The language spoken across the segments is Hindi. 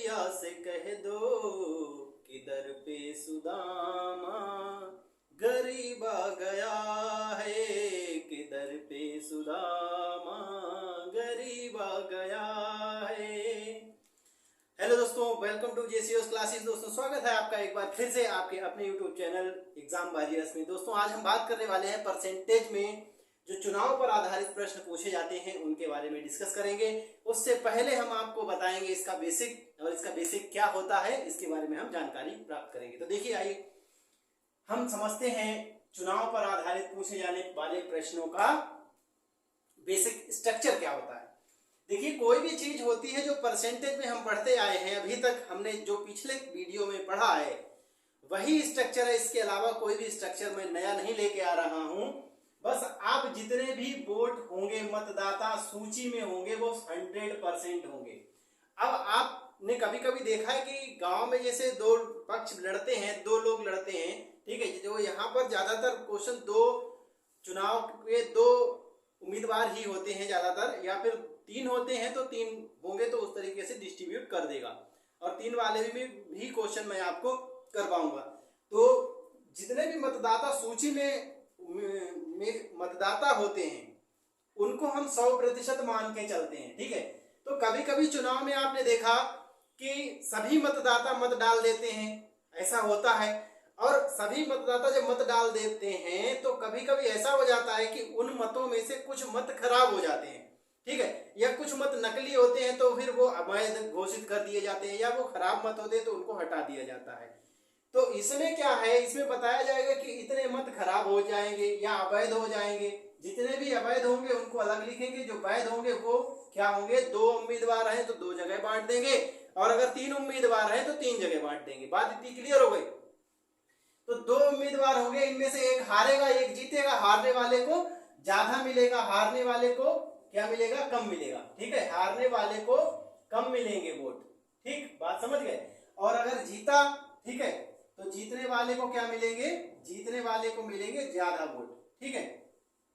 मैया से कह दो कि दर पे सुदामा गरीब आ गया है, कि दर पे सुदामा गरीब आ गया है। हेलो दोस्तों, वेलकम टू जेसीओस क्लासेस। दोस्तों स्वागत है आपका एक बार फिर से आपके अपने यूट्यूब चैनल एग्जाम वॉरियर्स में। दोस्तों आज हम बात करने वाले हैं परसेंटेज में जो चुनाव पर आधारित प्रश्न पूछे जाते हैं उनके बारे में डिस्कस करेंगे। उससे पहले हम आपको बताएंगे इसका बेसिक क्या होता है, इसके बारे में हम जानकारी प्राप्त करेंगे। तो देखिए आइए हम समझते हैं चुनाव पर आधारित पूछे जाने वाले प्रश्नों का बेसिक स्ट्रक्चर क्या होता है। देखिए कोई भी चीज होती है जो परसेंटेज में हम पढ़ते आए हैं, अभी तक हमने जो पिछले वीडियो में पढ़ा है वही स्ट्रक्चर है। इसके अलावा कोई भी स्ट्रक्चर मैं नया नहीं लेके आ रहा हूं। बस आप जितने भी वोट होंगे मतदाता सूची में होंगे वो 100% होंगे। अब आपने कभी कभी देखा है कि गांव में जैसे दो पक्ष लड़ते हैं, दो लोग लड़ते हैं, ठीक है, जो यहाँ पर ज्यादातर क्वेश्चन दो चुनाव के दो उम्मीदवार ही होते हैं ज्यादातर, या फिर तीन होते हैं तो तीन होंगे तो उस तरीके से डिस्ट्रीब्यूट कर देगा, और तीन वाले भी क्वेश्चन मैं आपको करवाऊंगा। तो जितने भी मतदाता सूची में मतदाता होते हैं उनको हम 100% मान के चलते हैं, ठीक है। तो कभी कभी चुनाव में आपने देखा कि सभी मतदाता मत डाल देते हैं, ऐसा होता है। और सभी मतदाता जब मत डाल देते हैं तो कभी कभी ऐसा हो जाता है कि उन मतों में से कुछ मत खराब हो जाते हैं, ठीक है, या कुछ मत नकली होते हैं तो फिर वो अवैध घोषित कर दिए जाते हैं, या वो खराब मत होते हैं तो उनको हटा दिया जाता है। तो इसमें क्या है, इसमें बताया जाएगा कि इतने मत खराब हो जाएंगे या अवैध हो जाएंगे। जितने भी अवैध होंगे उनको अलग लिखेंगे, जो वैध होंगे वो क्या होंगे, दो उम्मीदवार हैं तो दो जगह बांट देंगे, और अगर तीन उम्मीदवार हैं तो तीन जगह बांट देंगे। बात इतनी क्लियर हो गई। तो दो उम्मीदवार होंगे, इनमें से एक हारेगा एक जीतेगा, हारने वाले को ज्यादा मिलेगा, हारने वाले को क्या मिलेगा, कम मिलेगा, ठीक है, हारने वाले को कम मिलेंगे वोट, ठीक, बात समझ गए। और अगर जीता, ठीक है, तो जीतने वाले को क्या मिलेंगे, जीतने वाले को मिलेंगे ज्यादा वोट, ठीक है,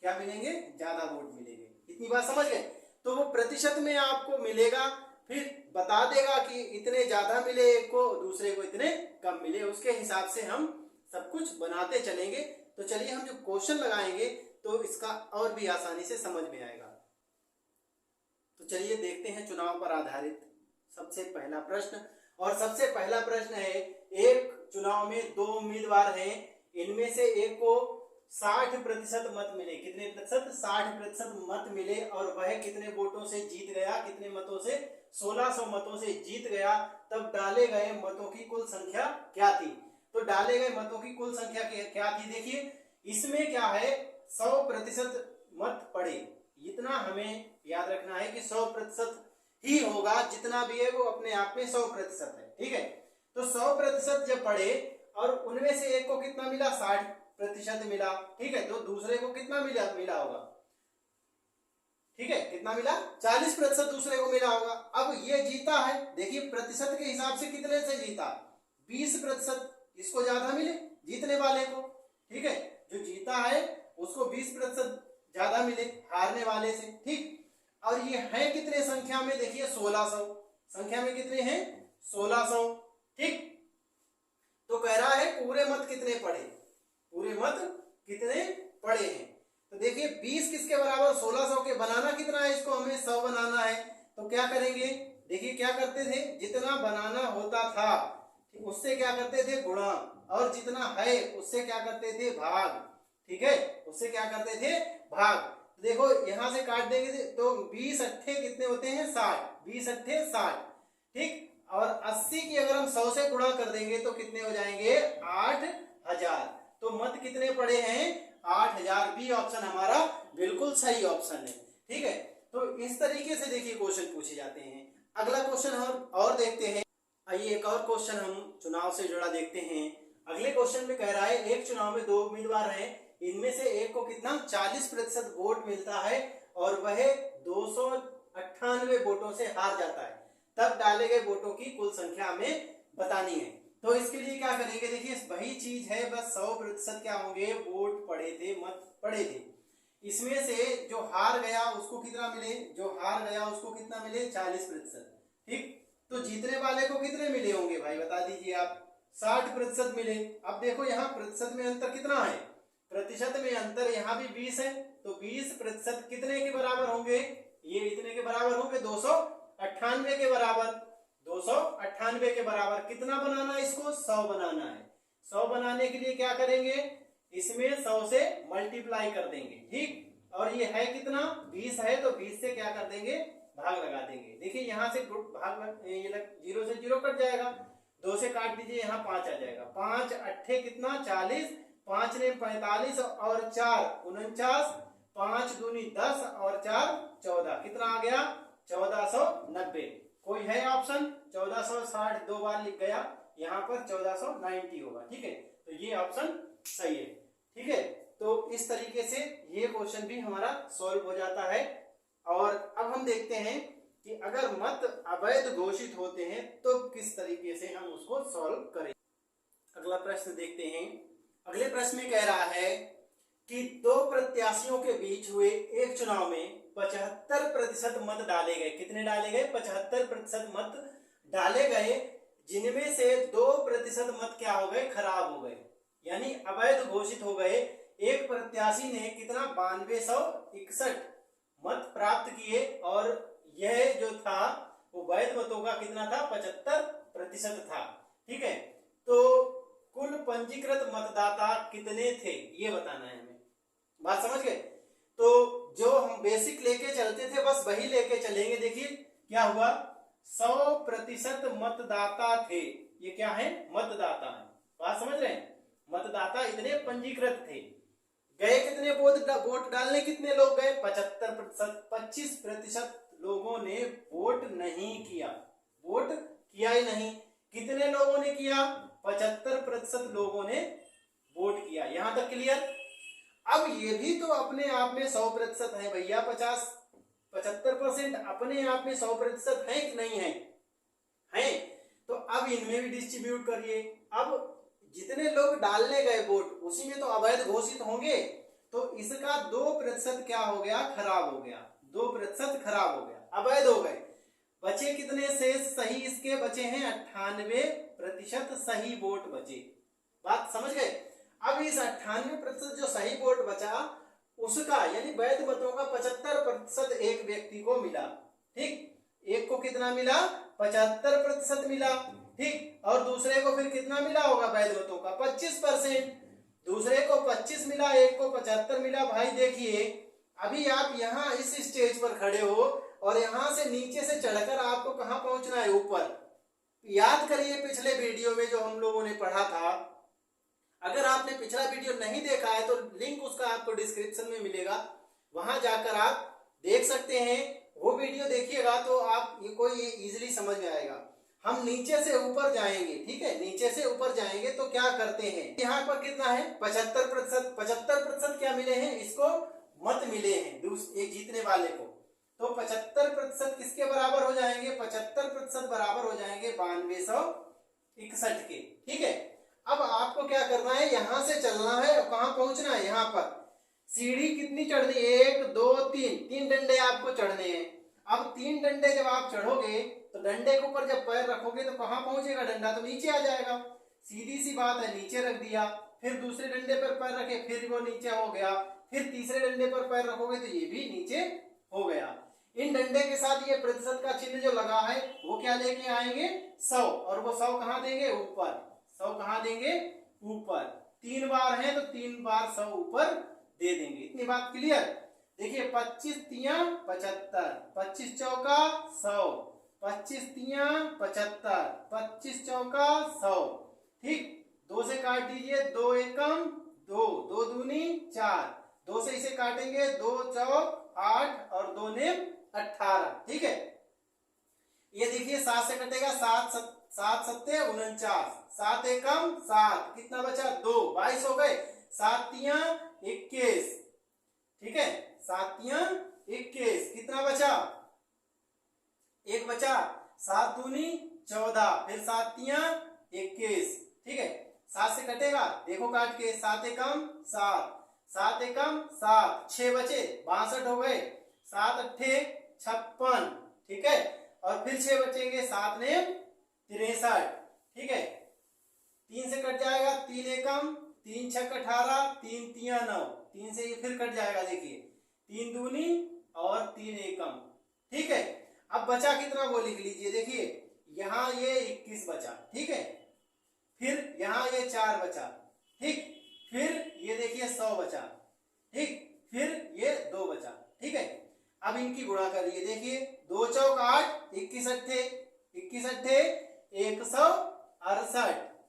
क्या मिलेंगे, ज्यादा वोट मिलेंगे। इतनी बात समझ गए। तो वो प्रतिशत में आपको मिलेगा, फिर बता देगा कि इतने ज्यादा मिले एक को, दूसरे को इतने कम मिले, उसके हिसाब से हम सब कुछ बनाते चलेंगे। तो चलिए हम जो क्वेश्चन लगाएंगे तो इसका और भी आसानी से समझ में आएगा। तो चलिए देखते हैं चुनाव पर आधारित सबसे पहला प्रश्न। और सबसे पहला प्रश्न है, एक चुनाव में दो उम्मीदवार हैं, इनमें से एक को 60% मत मिले। कितने प्रतिशत, 60% मत मिले, और वह कितने वोटों से जीत गया, कितने मतों से, 1600 मतों से जीत गया। तब डाले गए मतों की कुल संख्या क्या थी। तो डाले गए मतों की कुल संख्या क्या थी, देखिए इसमें क्या है, 100% मत पड़े, इतना हमें याद रखना है कि 100% ही होगा, जितना भी है वो अपने आप में 100% है, ठीक है। तो 100% जब पड़े और उनमें से एक को कितना मिला, 60% मिला, ठीक है, तो दूसरे को कितना मिला होगा, ठीक है, कितना मिला, 40% दूसरे को मिला होगा। अब ये जीता है, देखिए प्रतिशत के हिसाब से कितने से जीता, 20%, इसको ज्यादा मिले जीतने वाले को, ठीक है, जो जीता है उसको 20% ज्यादा मिले हारने वाले से, ठीक। और ये है कितने संख्या में, देखिए 1600 संख्या में कितने हैं, 1600, ठीक। तो कह रहा है पूरे मत कितने पड़े, पूरे मत कितने पड़े हैं। तो देखिए 20 किसके बराबर, 1600 के, बनाना कितना है इसको, हमें 100 बनाना है। तो क्या करेंगे, देखिए क्या करते थे, जितना बनाना होता था उससे क्या करते थे गुणा, और जितना है उससे क्या करते थे भाग, ठीक है, उससे क्या करते थे भाग। तो देखो यहां से काट देंगे तो 20 अट्ठे कितने होते हैं, 60, 20 अट्ठे 60, ठीक। और 80 की अगर हम 100 से गुणा कर देंगे तो कितने हो जाएंगे, 8000। तो मत कितने पड़े हैं, 8000। बी ऑप्शन हमारा बिल्कुल सही ऑप्शन है, ठीक है। तो इस तरीके से देखिए क्वेश्चन पूछे जाते हैं। अगला क्वेश्चन हम और देखते हैं। आइए एक और क्वेश्चन हम चुनाव से जुड़ा देखते हैं। अगले क्वेश्चन में कह रहा है, एक चुनाव में दो उम्मीदवार हैं, इनमें से एक को कितना 40% वोट मिलता है और वह 298 वोटों से हार जाता है। तब डाले गए वोटों की कुल संख्या हमें बतानी है। तो इसके लिए क्या करेंगे, देखिए वही चीज है, बस 100% क्या होंगे, वोट पड़े थे, मत पड़े थे। इसमें से जो हार गया उसको कितना मिले, जो हार गया उसको कितना मिले, 40%, ठीक। तो जीतने वाले को कितने मिले होंगे भाई बता दीजिए आप? 60% मिले। अब देखो यहाँ प्रतिशत में अंतर कितना है, प्रतिशत में अंतर यहाँ भी 20 है, तो 20% कितने के बराबर होंगे, ये इतने के बराबर होंगे 298 के बराबर, 298 के बराबर। कितना बनाना है इसको, 100 बनाना है। 100 बनाने के लिए क्या करेंगे, इसमें 100 से मल्टीप्लाई कर देंगे, ठीक। और ये है कितना, 20 है, तो 20 से क्या कर देंगे, भाग लगा देंगे। देखिए यहाँ से ये 0 से 0 कट जाएगा, 2 से काट दीजिए, यहाँ 5 आ जाएगा। 5 अट्ठे कितना 40, 5 ने 45 और 4 49, 5 दूनी 10 और 4 14, कितना आ गया 1490। कोई है ऑप्शन, 1460 दो बार लिख गया, यहाँ पर 1490 होगा, ठीक है। तो ये ऑप्शन सही है, ठीक है। तो इस तरीके से ये क्वेश्चन भी हमारा सॉल्व हो जाता है। और अब हम देखते हैं कि अगर मत अवैध घोषित होते हैं तो किस तरीके से हम उसको सॉल्व करें। अगला प्रश्न देखते हैं। अगले प्रश्न में कह रहा है कि दो प्रत्याशियों के बीच हुए एक चुनाव में 75% मत डाले गए। कितने डाले गए, 75% मत डाले गए, जिनमें से 2% मत क्या हो गए, खराब हो गए, यानी अवैध घोषित हो गए। एक प्रत्याशी ने कितना 9261 मत प्राप्त किए और यह जो था वो वैध मतों का कितना था, 75% था, ठीक है। तो कुल पंजीकृत मतदाता कितने थे ये बताना है हमें, बात समझ गए। तो जो हम बेसिक लेके चलते थे बस वही लेके चलेंगे। देखिए क्या हुआ, 100% मतदाता थे, ये क्या है, मतदाता है, बात समझ रहे हैं। मतदाता इतने पंजीकृत थे, गए कितने वोट डालने, कितने लोग गए, 75%। 25% लोगों ने वोट नहीं किया, वोट किया ही नहीं। कितने लोगों ने किया, 75% लोगों ने वोट किया। यहां तक क्लियर। अब ये भी तो अपने आप में 100% है भैया, 75% अपने आप में 100% है कि नहीं है, है। तो अब इनमें भी डिस्ट्रीब्यूट करिए। अब जितने लोग डालने गए वोट उसी में तो अवैध घोषित होंगे, तो इसका 2% क्या हो गया, खराब हो गया, 2% खराब हो गया, अवैध हो गए। बचे कितने शेष सही, इसके बचे हैं 98% सही वोट बचे, बात समझ गए। अब इस 98% जो सही वोट बचा उसका यानी वैध मतों का 75% एक व्यक्ति को मिला, ठीक। एक को कितना मिला, 75% मिला, ठीक। और दूसरे को फिर कितना मिला होगा वैध मतों का, 25%। दूसरे को 25 मिला, एक को 75 मिला। भाई देखिए अभी आप यहाँ इस स्टेज पर खड़े हो और यहाँ से नीचे से चढ़कर आपको कहाँ पहुंचना है, ऊपर। याद करिए पिछले वीडियो में जो हम लोगों ने पढ़ा था, अगर आपने पिछला वीडियो नहीं देखा है तो लिंक उसका आपको डिस्क्रिप्शन में मिलेगा, वहां जाकर आप देख सकते हैं। वो वीडियो देखिएगा तो आप ये इजीली समझ में आएगा। हम नीचे से ऊपर जाएंगे, ठीक है, नीचे से ऊपर जाएंगे तो क्या करते हैं, यहाँ पर कितना है 75%। 75% क्या मिले हैं, इसको मत मिले हैं एक जीतने वाले को। तो 75% किसके बराबर हो जाएंगे, 75% बराबर हो जाएंगे 9261 के, ठीक है। अब आपको क्या करना है, यहां से चलना है और कहां पहुंचना है, यहां पर। सीढ़ी कितनी चढ़नी, 1 2 3 डंडे आपको चढ़ने हैं। अब 3 डंडे जब आप चढ़ोगे तो डंडे के ऊपर जब पैर रखोगे तो कहां पहुंचेगा, डंडा तो नीचे आ जाएगा, सीधी सी बात है, नीचे रख दिया। फिर दूसरे डंडे पर पैर रखे, फिर वो नीचे हो गया। फिर तीसरे डंडे पर पैर रखोगे तो ये भी नीचे हो गया। इन डंडे के साथ ये प्रतिशत का चिन्ह जो लगा है वो क्या लेके आएंगे, 100, और वो 100 कहां देंगे, ऊपर। 100 कहां देंगे, ऊपर। 3 बार है तो 3 बार 100 ऊपर दे देंगे। इतनी बात क्लियर। देखिए 25 तियां 75, 25 चौका 100, 25 तियां 75, 25 चौका 100, ठीक। 2 से काट दीजिए, 2 एकम 2, 2 दूनी 4, 2 से इसे काटेंगे, 2 चौक 8 और 2 ने 18, ठीक है। ये देखिए 7 से कटेगा, 7 सत्ते 49, 7 एकम 7, कितना बचा 2, 22 हो गए। 7 तियां 21, ठीक है, 7 तियां 21, कितना बचा, 1 बचा। 7 दूनी 14, फिर 7 तियां 21, ठीक है। 7 से कटेगा, देखो काट के, 7 एकम 7, 7 एकम 7, 6 बचे 62 हो गए। 7 अट्ठे 56, ठीक है। और फिर 6 बचेंगे, 7 ने 63, ठीक है। 3 से कट जाएगा, 3 एकम, 3 छक 18, 3 तिया 9, 3 से ये फिर कट जाएगा, देखिए 3 दूनी और 3 एकम, ठीक है। अब बचा कितना वो लिख लीजिए, देखिए यहाँ ये 21 बचा, ठीक है। फिर यहाँ ये 4 बचा, ठीक। फिर ये देखिए 100 बचा, ठीक। फिर ये 2 बचा, ठीक है। अब इनकी गुणा करिए, देखिए 2 चौक 8, 21 अट्ठे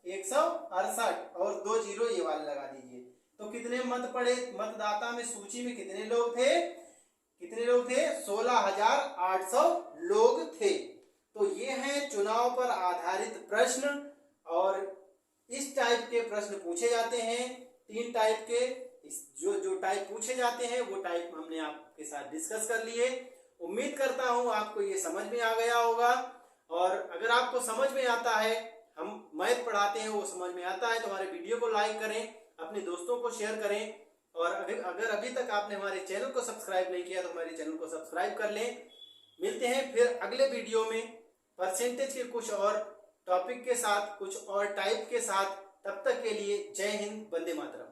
168 और 2 जीरो ये वाले लगा दीजिए। तो कितने मत पड़े, मतदाता में सूची में कितने लोग थे, 16,800 लोग थे। तो ये हैं चुनाव पर आधारित प्रश्न, और इस टाइप के प्रश्न पूछे जाते हैं। 3 टाइप के जो टाइप पूछे जाते हैं वो टाइप हमने आपके साथ डिस्कस कर लिए। उम्मीद करता हूं आपको ये समझ में आ गया होगा, और अगर आपको समझ में आता है, हम मैथ पढ़ाते हैं वो समझ में आता है, तो हमारे वीडियो को लाइक करें, अपने दोस्तों को शेयर करें, और अगर अभी तक आपने हमारे चैनल को सब्सक्राइब नहीं किया तो हमारे चैनल को सब्सक्राइब कर लें। मिलते हैं फिर अगले वीडियो में परसेंटेज के कुछ और टॉपिक के साथ, कुछ और टाइप के साथ। तब तक के लिए जय हिंद, वंदे मातरम।